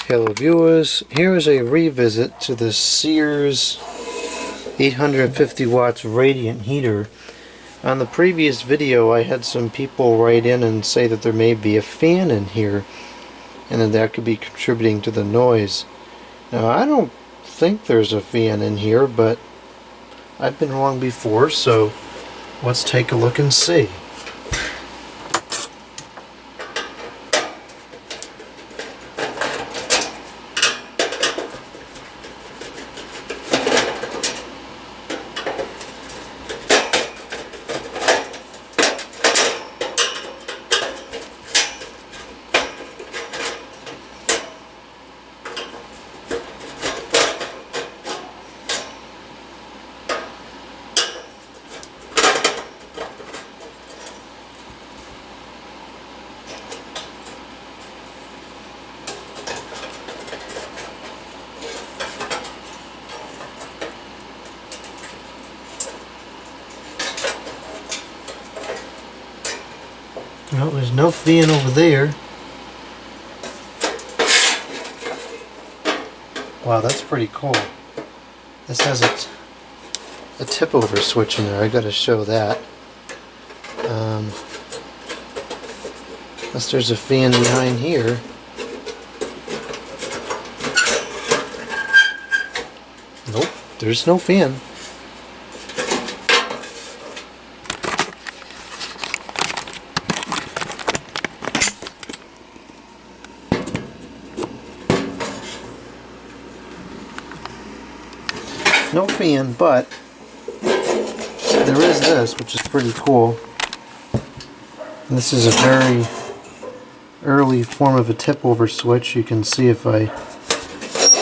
Hello viewers, here is a revisit to the Sears 850 watts radiant heater. On the previous video I had some people write in and say that there may be a fan in here and that could be contributing to the noise. Now I don't think there's a fan in here, but I've been wrong before, so let's take a look and see. Well, there's no fan over there. Wow, that's pretty cool. This has a tip over switch in there. I gotta show that. Unless there's a fan behind here. Nope, there's no fan. No fan, but there is this, which is pretty cool. And this is a very early form of a tip over switch. You can see if I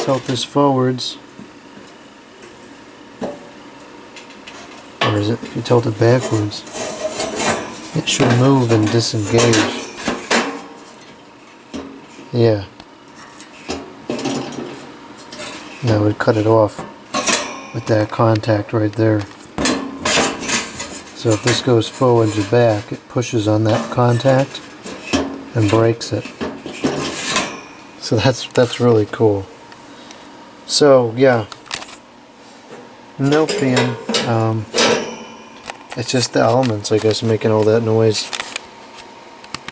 tilt this forwards, or is it if you tilt it backwards, it should move and disengage. Yeah. That would cut it off with that contact right there. So if this goes forwards or back, it pushes on that contact and breaks it. So that's really cool. So yeah, no fan. It's just the elements, I guess, making all that noise.